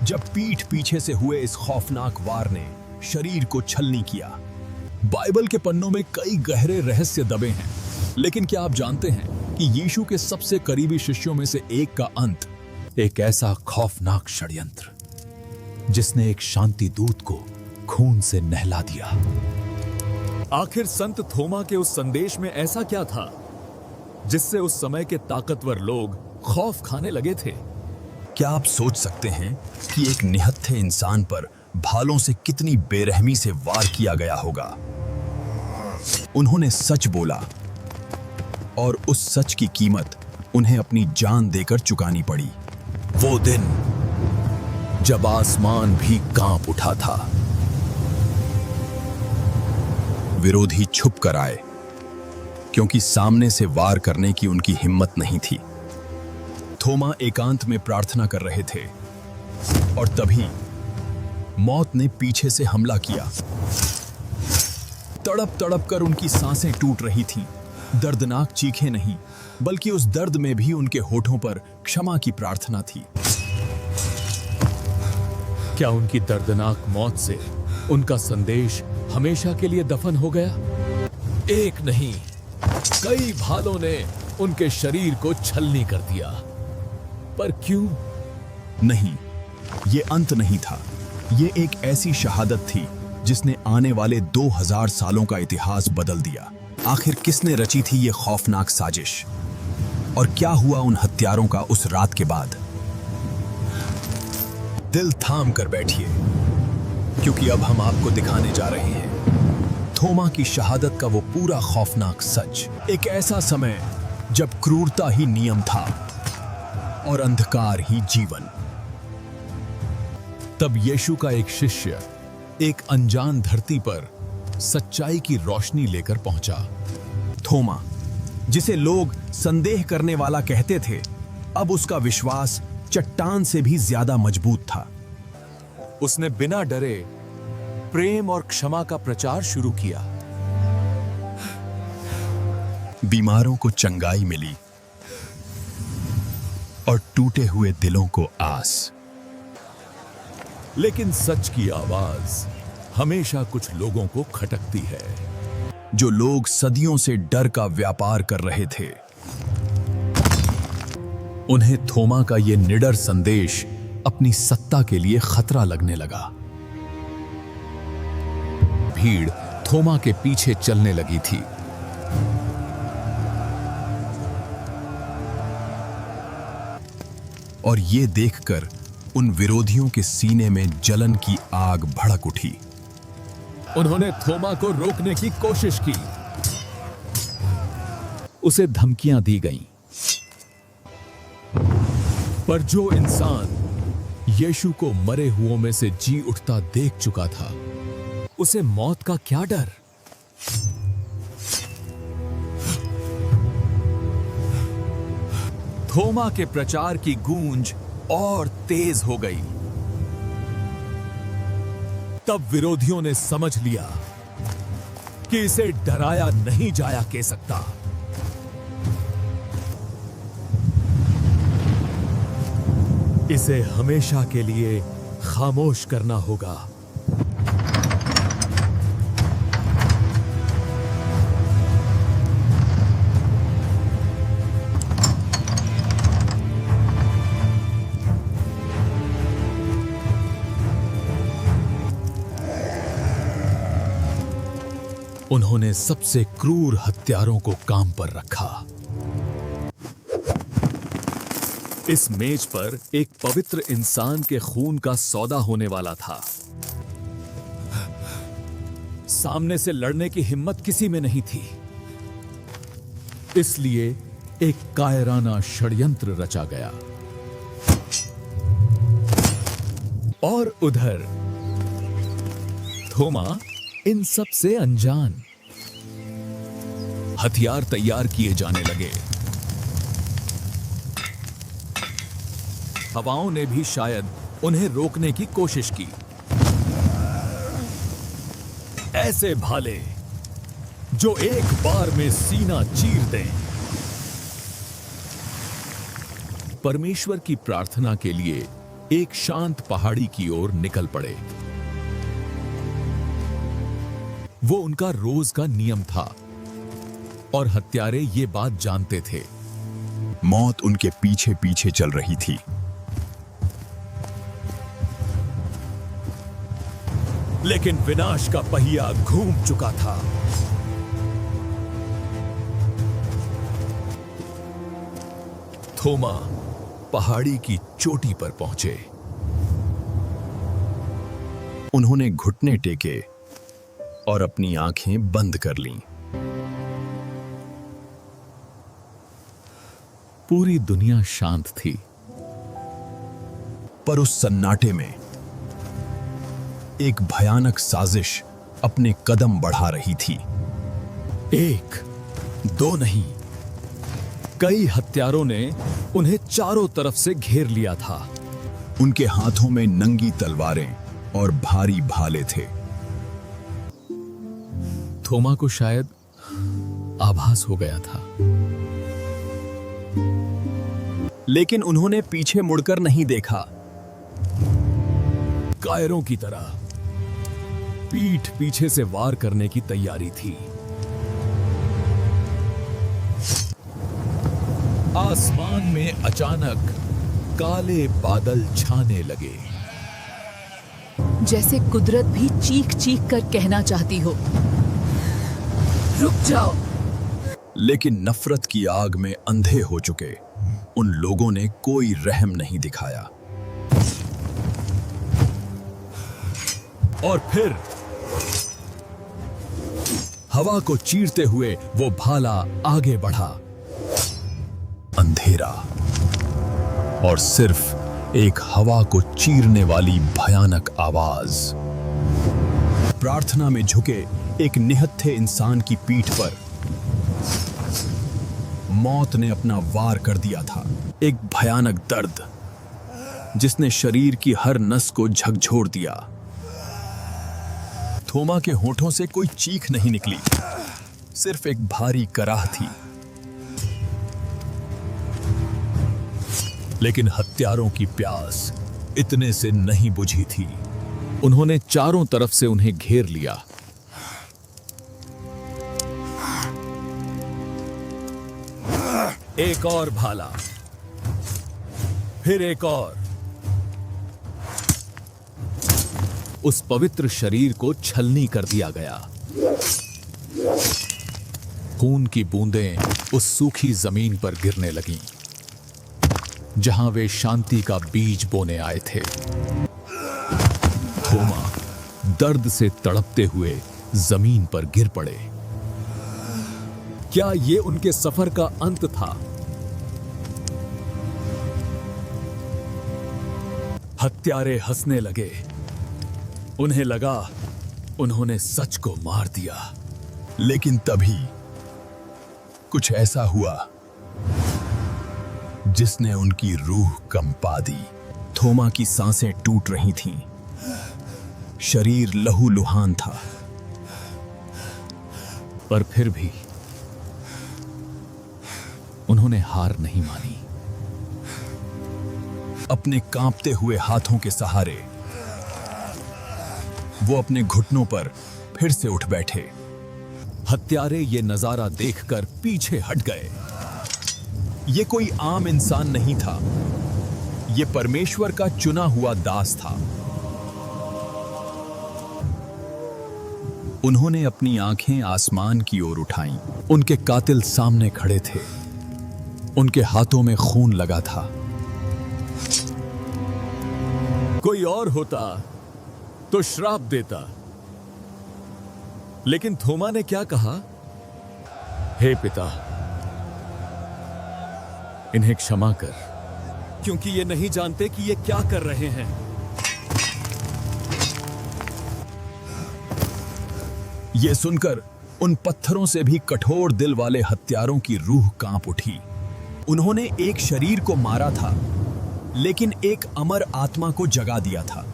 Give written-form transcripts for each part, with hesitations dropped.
जब पीठ पीछे से हुए इस खौफनाक वार ने शरीर को छलनी किया। बाइबल के पन्नों में कई गहरे रहस्य दबे हैं, लेकिन क्या आप जानते हैं कि यीशु के सबसे करीबी शिष्यों में से एक का अंत एक ऐसा खौफनाक षड्यंत्र जिसने एक शांति दूत को खून से नहला दिया। आखिर संत थोमा के उस संदेश में ऐसा क्या था जिससे उस समय के ताकतवर लोग खौफ खाने लगे थे? क्या आप सोच सकते हैं कि एक निहत्थे इंसान पर भालों से कितनी बेरहमी से वार किया गया होगा? उन्होंने सच बोला और उस सच की कीमत उन्हें अपनी जान देकर चुकानी पड़ी। वो दिन जब आसमान भी कांप उठा था। विरोधी छुप कर आए क्योंकि सामने से वार करने की उनकी हिम्मत नहीं थी। थोमा एकांत में प्रार्थना कर रहे थे और तभी मौत ने पीछे से हमला किया। तड़प तड़प कर उनकी सांसें टूट रही थीं। दर्दनाक चीखें नहीं, बल्कि उस दर्द में भी उनके होठों पर क्षमा की प्रार्थना थी। क्या उनकी दर्दनाक मौत से उनका संदेश हमेशा के लिए दफन हो गया? एक नहीं, कई भालों ने उनके शरीर को छलनी कर दिया। पर क्यों? नहीं, ये अंत नहीं था। ये एक ऐसी शहादत थी जिसने आने वाले 2000 सालों का इतिहास बदल दिया। आखिर किसने रची थी ये खौफनाक साजिश? और क्या हुआ उन हत्यारों का उस रात के बाद? दिल थाम कर बैठिए, क्योंकि अब हम आपको दिखाने जा रहे हैं थोमा की शहादत का वो पूरा खौफनाक सच। एक ऐसा समय जब क्रूरता ही नियम था और अंधकार ही जीवन। तब यीशु का एक शिष्य एक अनजान धरती पर सच्चाई की रोशनी लेकर पहुंचा। थोमा, जिसे लोग संदेह करने वाला कहते थे, अब उसका विश्वास चट्टान से भी ज्यादा मजबूत था। उसने बिना डरे प्रेम और क्षमा का प्रचार शुरू किया। बीमारों को चंगाई मिली और टूटे हुए दिलों को आस। लेकिन सच की आवाज हमेशा कुछ लोगों को खटकती है। जो लोग सदियों से डर का व्यापार कर रहे थे, उन्हें थोमा का यह निडर संदेश अपनी सत्ता के लिए खतरा लगने लगा। भीड़ थोमा के पीछे चलने लगी थी। और ये देखकर उन विरोधियों के सीने में जलन की आग भड़क उठी। उन्होंने थोमा को रोकने की कोशिश की। उसे धमकियां दी गईं। पर जो इंसान यीशु को मरे हुओं में से जी उठता देख चुका था, उसे मौत का क्या डर? थोमा के प्रचार की गूंज और तेज हो गई। तब विरोधियों ने समझ लिया कि इसे डराया नहीं जाया के सकता। इसे हमेशा के लिए खामोश करना होगा। उन्होंने सबसे क्रूर हत्यारों को काम पर रखा। इस मेज पर एक पवित्र इंसान के खून का सौदा होने वाला था। सामने से लड़ने की हिम्मत किसी में नहीं थी, इसलिए एक कायराना षड्यंत्र रचा गया। और उधर थोमा इन सब से अनजान। हथियार तैयार किए जाने लगे। हवाओं ने भी शायद उन्हें रोकने की कोशिश की। ऐसे भाले जो एक बार में सीना चीर दें। परमेश्वर की प्रार्थना के लिए एक शांत पहाड़ी की ओर निकल पड़े। वो उनका रोज का नियम था और हत्यारे ये बात जानते थे। मौत उनके पीछे पीछे चल रही थी। लेकिन विनाश का पहिया घूम चुका था। थोमा पहाड़ी की चोटी पर पहुंचे। उन्होंने घुटने टेके और अपनी आंखें बंद कर लीं। पूरी दुनिया शांत थी, पर उस सन्नाटे में एक भयानक साजिश अपने कदम बढ़ा रही थी। एक, दो नहीं, कई हत्यारों ने उन्हें चारों तरफ से घेर लिया था। उनके हाथों में नंगी तलवारें और भारी भाले थे। थोमा को शायद आभास हो गया था, लेकिन उन्होंने पीछे मुड़कर नहीं देखा। कायरों की तरह पीठ पीछे से वार करने की तैयारी थी। आसमान में अचानक काले बादल छाने लगे। जैसे कुदरत भी चीख चीख कर कहना चाहती हो, रुक जाओ। लेकिन नफरत की आग में अंधे हो चुके उन लोगों ने कोई रहम नहीं दिखाया। और फिर हवा को चीरते हुए वो भाला आगे बढ़ा। अंधेरा और सिर्फ एक हवा को चीरने वाली भयानक आवाज। प्रार्थना में झुके एक निहत्थे इंसान की पीठ पर मौत ने अपना वार कर दिया था। एक भयानक दर्द जिसने शरीर की हर नस को झकझोर दिया। थोमा के होठों से कोई चीख नहीं निकली, सिर्फ एक भारी कराह थी। लेकिन हत्यारों की प्यास इतने से नहीं बुझी थी। उन्होंने चारों तरफ से उन्हें घेर लिया। एक और भाला, फिर एक और। उस पवित्र शरीर को छलनी कर दिया गया। खून की बूंदें उस सूखी जमीन पर गिरने लगीं, जहां वे शांति का बीज बोने आए थे। थोमा दर्द से तड़पते हुए जमीन पर गिर पड़े। क्या ये उनके सफर का अंत था? हत्यारे हंसने लगे। उन्हें लगा उन्होंने सच को मार दिया। लेकिन तभी कुछ ऐसा हुआ जिसने उनकी रूह कंपा दी। थोमा की सांसें टूट रही थीं। शरीर लहूलुहान था। पर फिर भी उन्होंने हार नहीं मानी। अपने कांपते हुए हाथों के सहारे वो अपने घुटनों पर फिर से उठ बैठे। हत्यारे ये नजारा देखकर पीछे हट गए। ये कोई आम इंसान नहीं था, ये परमेश्वर का चुना हुआ दास था। उन्होंने अपनी आंखें आसमान की ओर उठाईं। उनके कातिल सामने खड़े थे। उनके हाथों में खून लगा था। कोई और होता तो श्राप देता, लेकिन थोमा ने क्या कहा? हे पिता, इन्हें क्षमा कर, क्योंकि ये नहीं जानते कि ये क्या कर रहे हैं। ये सुनकर उन पत्थरों से भी कठोर दिल वाले हत्यारों की रूह कांप उठी। उन्होंने एक शरीर को मारा था, लेकिन एक अमर आत्मा को जगा दिया था।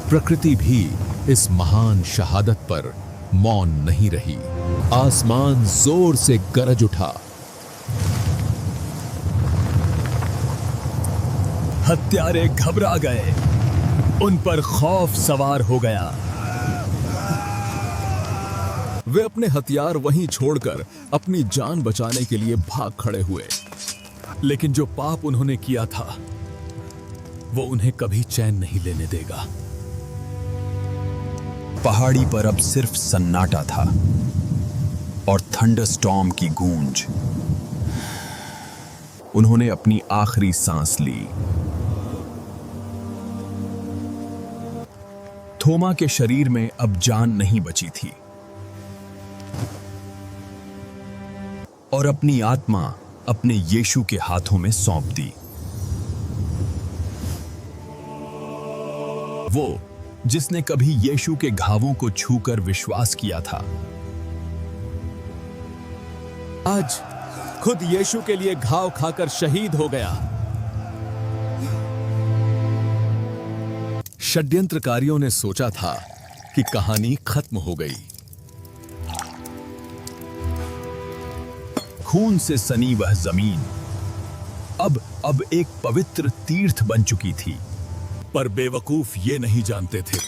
प्रकृति भी इस महान शहादत पर मौन नहीं रही। आसमान जोर से गरज उठा। हत्यारे घबरा गए, उन पर खौफ सवार हो गया। वे अपने हथियार वहीं छोड़कर अपनी जान बचाने के लिए भाग खड़े हुए। लेकिन जो पाप उन्होंने किया था वो उन्हें कभी चैन नहीं लेने देगा। पहाड़ी पर अब सिर्फ सन्नाटा था और थंडरस्टॉर्म की गूंज। उन्होंने अपनी आखिरी सांस ली। थोमा के शरीर में अब जान नहीं बची थी और अपनी आत्मा अपने यीशु के हाथों में सौंप दी। वो जिसने कभी यीशु के घावों को छूकर विश्वास किया था, आज खुद यीशु के लिए घाव खाकर शहीद हो गया। षड्यंत्रकारियों ने सोचा था कि कहानी खत्म हो गई। खून से सनी वह जमीन अब एक पवित्र तीर्थ बन चुकी थी। पर बेवकूफ ये नहीं जानते थे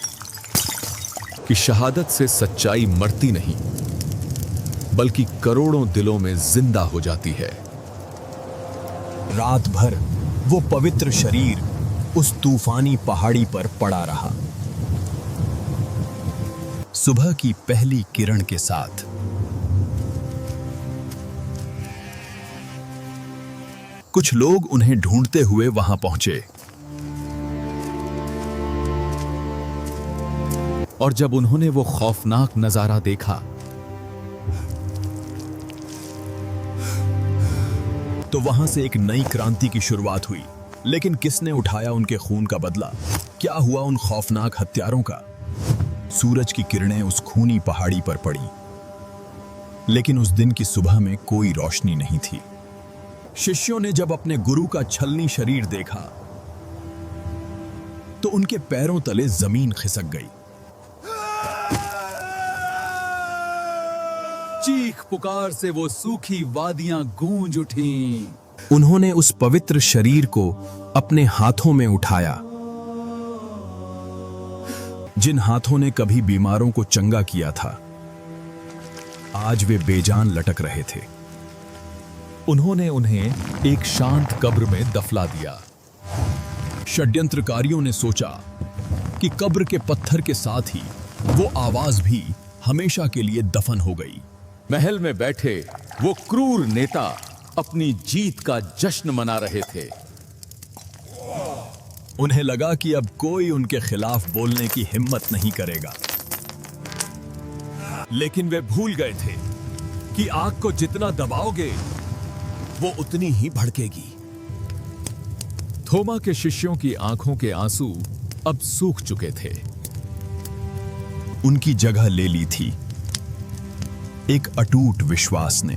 कि शहादत से सच्चाई मरती नहीं, बल्कि करोड़ों दिलों में जिंदा हो जाती है। रात भर वो पवित्र शरीर उस तूफानी पहाड़ी पर पड़ा रहा। सुबह की पहली किरण के साथ कुछ लोग उन्हें ढूंढते हुए वहां पहुंचे और जब उन्होंने वो खौफनाक नजारा देखा तो वहां से एक नई क्रांति की शुरुआत हुई। लेकिन किसने उठाया उनके खून का बदला? क्या हुआ उन खौफनाक हत्यारों का? सूरज की किरणें उस खूनी पहाड़ी पर पड़ी, लेकिन उस दिन की सुबह में कोई रोशनी नहीं थी। शिष्यों ने जब अपने गुरु का छलनी शरीर देखा तो उनके पैरों तले जमीन खिसक गई। चीख पुकार से वो सूखी वादियां गूंज उठीं। उन्होंने उस पवित्र शरीर को अपने हाथों में उठाया, जिन हाथों ने कभी बीमारों को चंगा किया था, आज वे बेजान लटक रहे थे। उन्होंने उन्हें एक शांत कब्र में दफला दिया। षड्यंत्रकारियों ने सोचा कि कब्र के पत्थर के साथ ही वो आवाज भी हमेशा के लिए दफन हो गई। महल में बैठे वो क्रूर नेता अपनी जीत का जश्न मना रहे थे। उन्हें लगा कि अब कोई उनके खिलाफ बोलने की हिम्मत नहीं करेगा। लेकिन वे भूल गए थे कि आग को जितना दबाओगे वो उतनी ही भड़केगी। थोमा के शिष्यों की आंखों के आंसू अब सूख चुके थे। उनकी जगह ले ली थी एक अटूट विश्वास ने।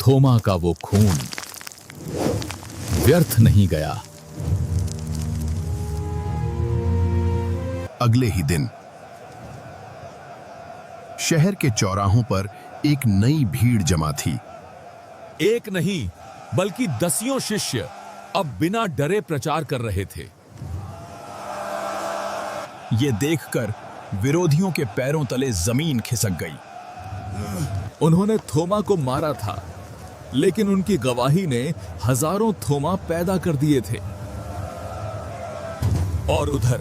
थोमा का वो खून व्यर्थ नहीं गया। अगले ही दिन शहर के चौराहों पर एक नई भीड़ जमा थी। एक नहीं बल्कि दसियों शिष्य अब बिना डरे प्रचार कर रहे थे। ये देखकर विरोधियों के पैरों तले जमीन खिसक गई। उन्होंने थोमा को मारा था, लेकिन उनकी गवाही ने हजारों थोमा पैदा कर दिए थे। और उधर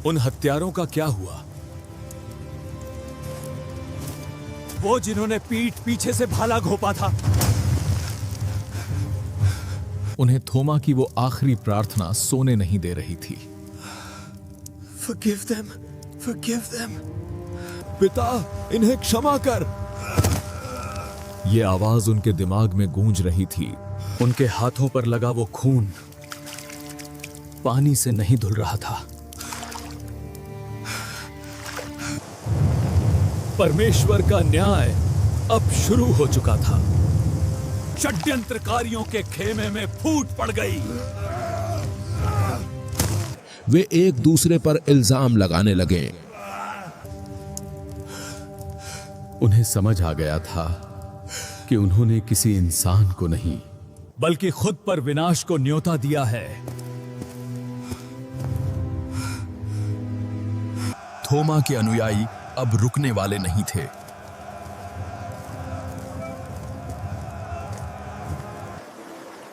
उन हत्यारों का क्या हुआ? वो जिन्होंने पीठ पीछे से भाला घोंपा था। उन्हें थोमा की वो आखिरी प्रार्थना सोने नहीं दे रही थी। Forgive them, forgive them. पिता, इन्हें क्षमा कर। ये आवाज उनके दिमाग में गूंज रही थी। उनके हाथों पर लगा वो खून पानी से नहीं धुल रहा था। परमेश्वर का न्याय अब शुरू हो चुका था। षड्यंत्रकारियों के खेमे में फूट पड़ गई। वे एक दूसरे पर इल्जाम लगाने लगे। उन्हें समझ आ गया था कि उन्होंने किसी इंसान को नहीं बल्कि खुद पर विनाश को न्योता दिया है। थोमा के अनुयायी अब रुकने वाले नहीं थे।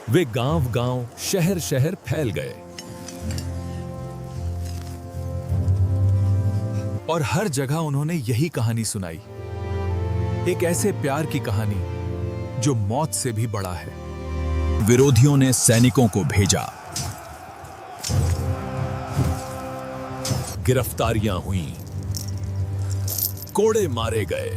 वे गांव-गांव, शहर-शहर फैल गए और हर जगह उन्होंने यही कहानी सुनाई, एक ऐसे प्यार की कहानी जो मौत से भी बड़ा है। विरोधियों ने सैनिकों को भेजा, गिरफ्तारियां हुईं, कोड़े मारे गए,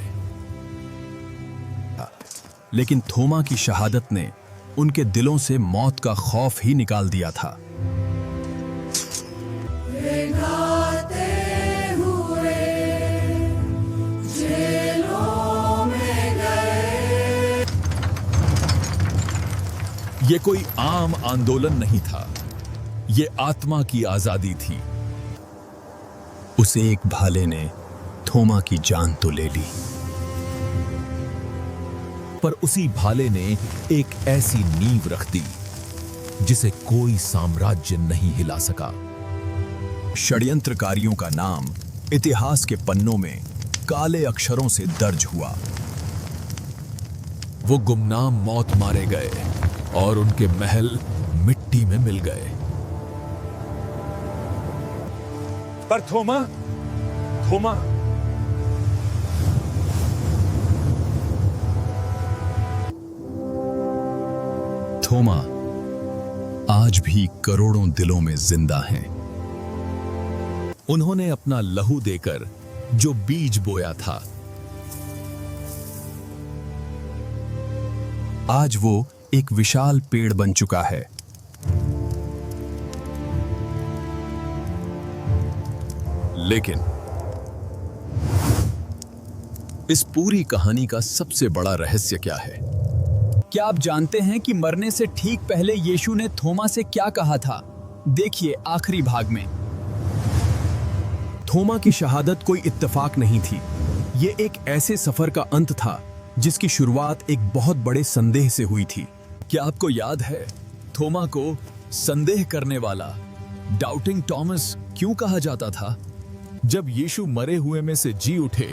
लेकिन थोमा की शहादत ने उनके दिलों से मौत का खौफ ही निकाल दिया था। ये कोई आम आंदोलन नहीं था, ये आत्मा की आजादी थी। उस एक भाले ने थोमा की जान तो ले ली, पर उसी भाले ने एक ऐसी नींव रख दी जिसे कोई साम्राज्य नहीं हिला सका। षड्यंत्रकारियों का नाम इतिहास के पन्नों में काले अक्षरों से दर्ज हुआ। वो गुमनाम मौत मारे गए और उनके महल मिट्टी में मिल गए। पर थोमा थोमा आज भी करोड़ों दिलों में जिंदा हैं। उन्होंने अपना लहू देकर जो बीज बोया था, आज वो एक विशाल पेड़ बन चुका है। लेकिन इस पूरी कहानी का सबसे बड़ा रहस्य क्या है? क्या आप जानते हैं कि मरने से ठीक पहले यीशु ने थोमा से क्या कहा था? देखिए आखिरी भाग में। थोमा की शहादत कोई इत्तेफाक नहीं थी। ये एक ऐसे सफर का अंत था जिसकी शुरुआत एक बहुत बड़े संदेह से हुई थी। क्या आपको याद है थोमा को संदेह करने वाला, डाउटिंग टॉमस क्यों कहा जाता था? जब यीशु मरे हुए में से जी उठे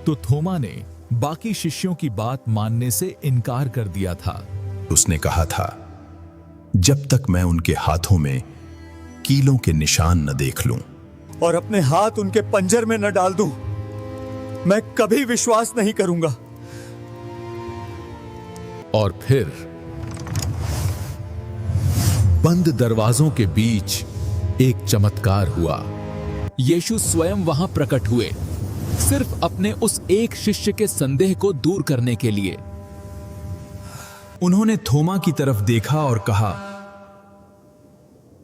तो थोमा ने बाकी शिष्यों की बात मानने से इनकार कर दिया था। उसने कहा था, जब तक मैं उनके हाथों में कीलों के निशान न देख लूं और अपने हाथ उनके पंजर में न डाल दूं, मैं कभी विश्वास नहीं करूंगा। और फिर बंद दरवाजों के बीच एक चमत्कार हुआ। यीशु स्वयं वहां प्रकट हुए, सिर्फ अपने उस एक शिष्य के संदेह को दूर करने के लिए। उन्होंने थोमा की तरफ देखा और कहा,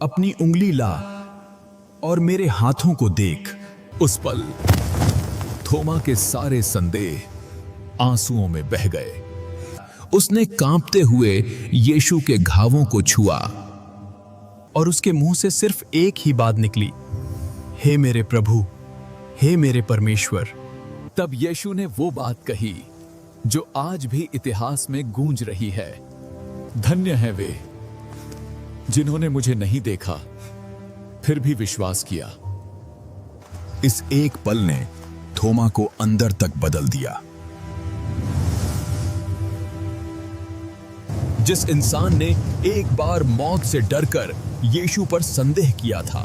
अपनी उंगली ला और मेरे हाथों को देख। उस पल थोमा के सारे संदेह आंसुओं में बह गए। उसने कांपते हुए यीशु के घावों को छुआ और उसके मुंह से सिर्फ एक ही बात निकली, हे मेरे प्रभु, हे मेरे परमेश्वर। तब यीशु ने वो बात कही जो आज भी इतिहास में गूंज रही है, धन्य है वे जिन्होंने मुझे नहीं देखा फिर भी विश्वास किया। इस एक पल ने थोमा को अंदर तक बदल दिया। जिस इंसान ने एक बार मौत से डरकर यीशु पर संदेह किया था,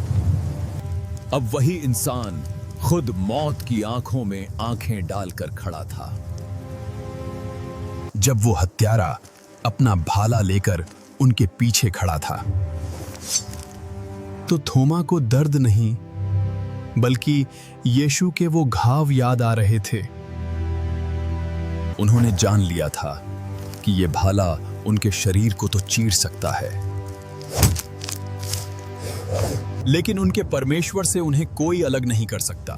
अब वही इंसान खुद मौत की आंखों में आंखें डालकर खड़ा था। जब वो हत्यारा अपना भाला लेकर उनके पीछे खड़ा था तो थोमा को दर्द नहीं बल्कि यीशु के वो घाव याद आ रहे थे। उन्होंने जान लिया था कि ये भाला उनके शरीर को तो चीर सकता है, लेकिन उनके परमेश्वर से उन्हें कोई अलग नहीं कर सकता।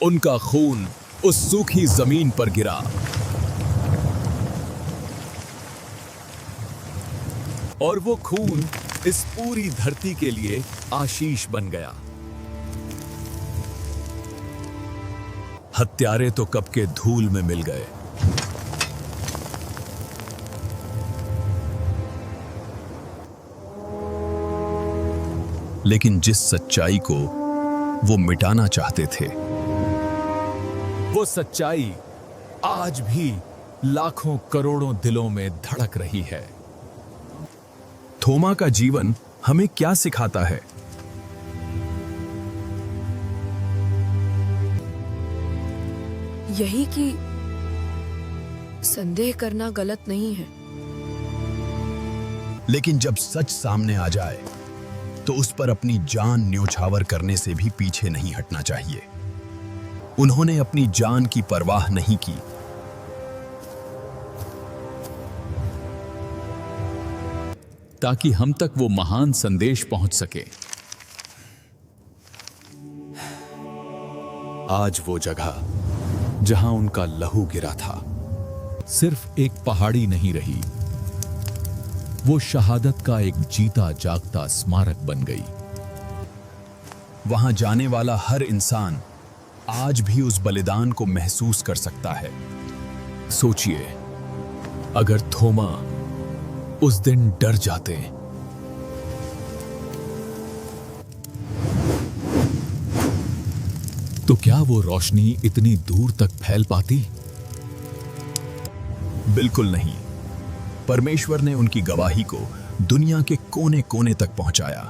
उनका खून उस सूखी जमीन पर गिरा और वो खून इस पूरी धरती के लिए आशीष बन गया। हत्यारे तो कब के धूल में मिल गए, लेकिन जिस सच्चाई को वो मिटाना चाहते थे, वो सच्चाई आज भी लाखों करोड़ों दिलों में धड़क रही है। थोमा का जीवन हमें क्या सिखाता है? यही कि संदेह करना गलत नहीं है, लेकिन जब सच सामने आ जाए तो उस पर अपनी जान न्योछावर करने से भी पीछे नहीं हटना चाहिए। उन्होंने अपनी जान की परवाह नहीं की। ताकि हम तक वो महान संदेश पहुंच सके। आज वो जगह जहां उनका लहू गिरा था, सिर्फ एक पहाड़ी नहीं रही, वो शहादत का एक जीता जागता स्मारक बन गई। वहां जाने वाला हर इंसान आज भी उस बलिदान को महसूस कर सकता है। सोचिए, अगर थोमा उस दिन डर जाते, तो क्या वो रोशनी इतनी दूर तक फैल पाती? बिल्कुल नहीं। परमेश्वर ने उनकी गवाही को दुनिया के कोने कोने तक पहुंचाया।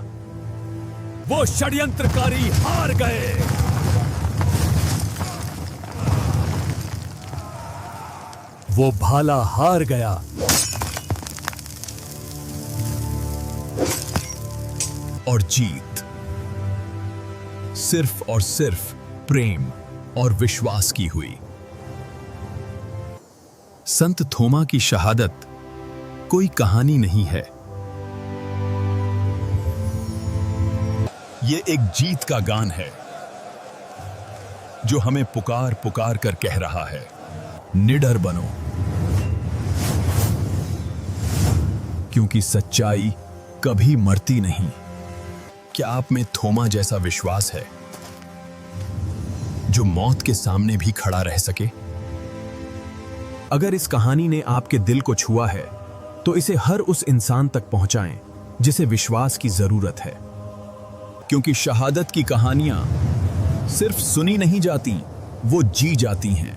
वो षड्यंत्रकारी हार गए। वो भाला हार गया। और जीत सिर्फ और सिर्फ प्रेम और विश्वास की हुई। संत थोमा की शहादत कोई कहानी नहीं है, ये एक जीत का गान है जो हमें पुकार पुकार कर कह रहा है, निडर बनो, क्योंकि सच्चाई कभी मरती नहीं। क्या आप में थोमा जैसा विश्वास है जो मौत के सामने भी खड़ा रह सके? अगर इस कहानी ने आपके दिल को छुआ है तो इसे हर उस इंसान तक पहुंचाएं जिसे विश्वास की जरूरत है, क्योंकि शहादत की कहानियां सिर्फ सुनी नहीं जाती, वो जी जाती हैं।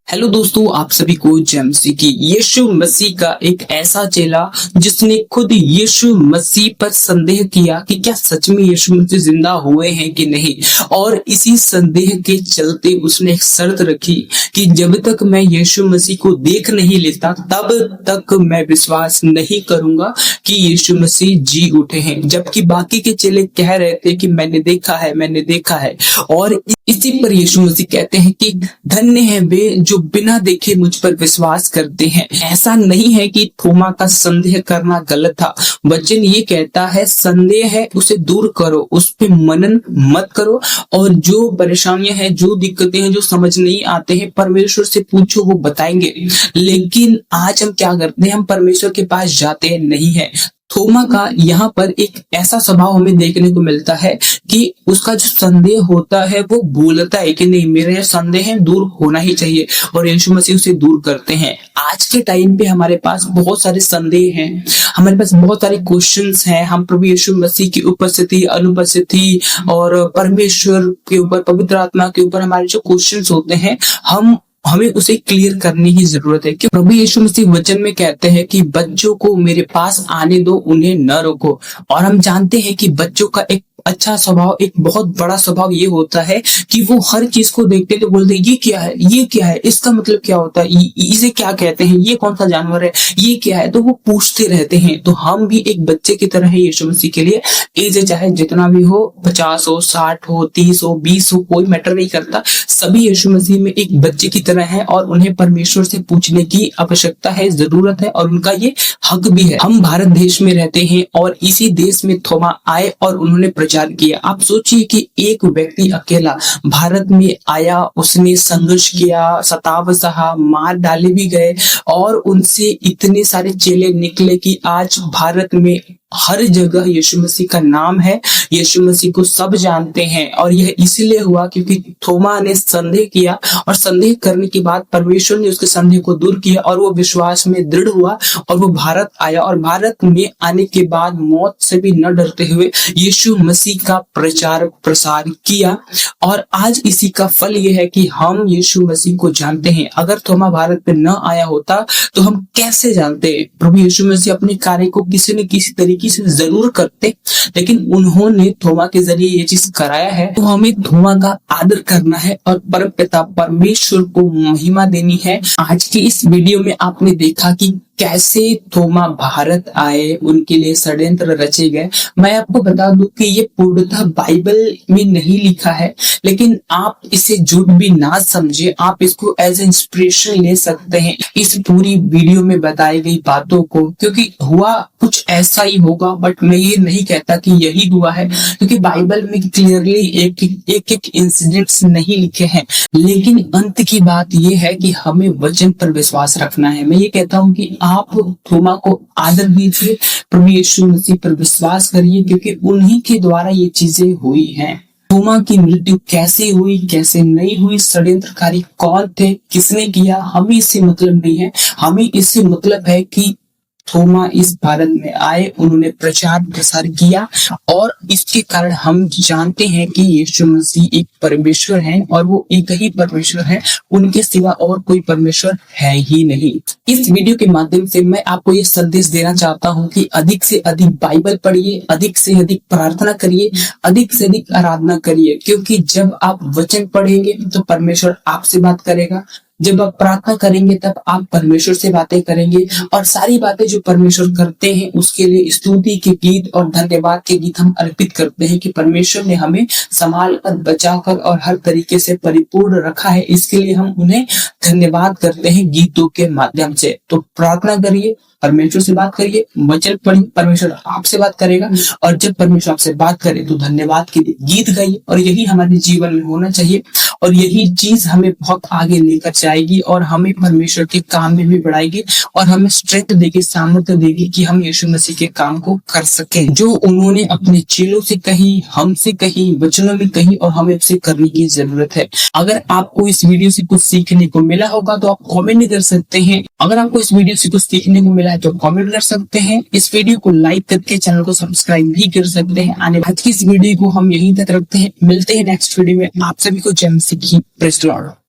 हेलो दोस्तों, आप सभी को जय मसीह की। यीशु मसीह का एक ऐसा चेला जिसने खुद यीशु मसीह पर संदेह किया कि क्या सच में यीशु मसीह जिंदा हुए हैं कि नहीं, और इसी संदेह के चलते उसने एक शर्त रखी कि जब तक मैं यीशु मसीह को देख नहीं लेता तब तक मैं विश्वास नहीं करूंगा कि यीशु मसीह जी उठे हैं। जबकि बाकी के चेले कह रहे थे कि मैंने देखा है, मैंने देखा है। और इसी पर यीशु मसीह कहते हैं कि धन्य है वे जो बिना देखे मुझ पर विश्वास करते हैं। ऐसा नहीं है कि थोमा का संदेह करना गलत था। वचन ये कहता है संदेह है उसे दूर करो, उस पे मनन मत करो, और जो परेशानियां हैं, जो दिक्कतें हैं, जो समझ नहीं आते हैं, परमेश्वर से पूछो, वो बताएंगे। लेकिन आज हम क्या करते हैं, हम परमेश्वर के पास जाते नहीं है। थोमा का यहाँ पर एक ऐसा स्वभाव हमें देखने को मिलता है कि उसका जो संदेह होता है वो बोलता है कि नहीं, मेरे संदेह है, दूर होना ही चाहिए, और यीशु मसीह उसे दूर करते हैं। आज के टाइम पे हमारे पास बहुत सारे संदेह हैं, हमारे पास बहुत सारे क्वेश्चंस हैं। हम प्रभु यीशु मसीह की उपस्थिति, अनुपस्थिति और परमेश्वर के ऊपर, पवित्र आत्मा के ऊपर हमारे जो क्वेश्चंस होते हैं, हमें उसे क्लियर करने की जरूरत है। कि प्रभु यीशु मसीह वचन में कहते हैं कि बच्चों को मेरे पास आने दो, उन्हें न रोको। और हम जानते हैं कि बच्चों का एक अच्छा स्वभाव, एक बहुत बड़ा स्वभाव ये होता है कि वो हर चीज को देखते तो बोलते ये क्या है, ये क्या है, इसका मतलब क्या होता है, इसे क्या कहते हैं, ये कौन सा जानवर है, ये क्या है, तो वो पूछते रहते हैं। तो हम भी एक बच्चे की तरह है यीशु मसीह के लिए। एज चाहे जितना भी हो, 50 हो, 60 हो, 30 हो, 20 हो, कोई मैटर नहीं करता, सभी यीशु मसीह में एक बच्चे की तरह है, और उन्हें परमेश्वर से पूछने की आवश्यकता है, जरूरत है, और उनका ये हक भी है। हम भारत देश में रहते हैं और इसी देश में थोमा आए और उन्होंने प्रचार किया। आप सोचिए कि एक व्यक्ति अकेला भारत में आया, उसने संघर्ष किया, सताव सहा, मार डाले भी गए, और उनसे इतने सारे चेले निकले कि आज भारत में हर जगह यीशु मसीह का नाम है, यीशु मसीह को सब जानते हैं। और यह इसलिए हुआ क्योंकि थोमा ने संदेह किया और संदेह करने के बाद परमेश्वर ने उसके संदेह को दूर किया और वो विश्वास में दृढ़ हुआ और वो भारत आया। और भारत में आने के बाद मौत से भी न डरते हुए यीशु मसीह का प्रचार प्रसार किया। और आज इसी का फल ये है कि हम यीशु मसीह को जानते हैं। अगर थोमा भारत पे न आया होता तो हम कैसे जानते? प्रभु यीशु मसीह अपने कार्य को किसी न किसी तरीके से जरूर करते, लेकिन उन्होंने थोमा के जरिए ये चीज कराया है। तो हमें थोमा का आदर करना है और परमपिता परमेश्वर को महिमा देनी है। आज की इस वीडियो में आपने देखा कि कैसे थोमा भारत आए, उनके लिए षड्यंत्र रचे गए। मैं आपको बता दूं कि ये पूर्णतः बाइबल में नहीं लिखा है, लेकिन आप इसे झूठ भी ना समझे, आप इसको एज इंस्पिरेशन ले सकते हैं इस पूरी वीडियो में बताई गई बातों को, क्योंकि हुआ कुछ ऐसा ही होगा। बट मैं ये नहीं कहता कि यही हुआ है, क्योंकि बाइबल में क्लियरली एक इंसिडेंट्स नहीं लिखे हैं। लेकिन अंत की बात यह है कि हमें वचन पर विश्वास रखना है। मैं ये कहता हूँ कि आप थोमा को आदर दीजिए, प्रभु यीशु मसीह पर विश्वास करिए, क्योंकि उन्हीं के द्वारा ये चीजें हुई हैं। थोमा की मृत्यु कैसे हुई, कैसे नहीं हुई, षड्यंत्रकारी कौन थे, किसने किया, हमें इससे मतलब नहीं है। हमें इससे मतलब है कि थोमा इस भारत में आए, उन्होंने प्रचार प्रसार किया और इसके कारण हम जानते हैं कि यीशु मसीह एक परमेश्वर है और वो एक ही परमेश्वर है, उनके सिवा और कोई परमेश्वर है ही नहीं। इस वीडियो के माध्यम से मैं आपको ये संदेश देना चाहता हूँ कि अधिक से अधिक बाइबल पढ़िए, अधिक से अधिक प्रार्थना करिए, अधिक से अधिक आराधना करिए, क्योंकि जब आप वचन पढ़ेंगे तो परमेश्वर आपसे बात करेगा। जब आप प्रार्थना करेंगे तब आप परमेश्वर से बातें करेंगे और सारी बातें जो परमेश्वर करते हैं उसके लिए स्तुति के गीत और धन्यवाद के गीत हम अर्पित करते हैं कि परमेश्वर ने हमें संभाल कर, बचाकर और हर तरीके से परिपूर्ण रखा है। इसके लिए हम उन्हें धन्यवाद करते हैं गीतों के माध्यम से। तो प्रार्थना करिए, परमेश्वर से बात करिए, वचन पढ़िए, परमेश्वर आपसे बात करेगा। और जब परमेश्वर आपसे बात करे तो धन्यवाद के लिए गीत गाइए। और यही हमारे जीवन में होना चाहिए और यही चीज हमें बहुत आगे लेकर जाएगी और हमें परमेश्वर के काम में भी बढ़ाएगी और हमें स्ट्रेंथ देगी, सामर्थ्य देगी कि हम यीशु मसीह के काम को कर सके जो उन्होंने अपने चेलों से कही, हमसे कही, वचनों में कही और हमें उसे करने की जरूरत है। अगर आपको इस वीडियो से कुछ सीखने को मिला होगा तो आप कमेंट कर सकते हैं। अगर आपको इस वीडियो से कुछ सीखने को मिला है तो कमेंट कर सकते हैं। इस वीडियो को लाइक करके चैनल को सब्सक्राइब भी कर सकते हैं। आने वाली इस वीडियो को हम यहीं तक रखते हैं, मिलते हैं नेक्स्ट वीडियो में। आप सभी को जय मसीह की। Praise the Lord.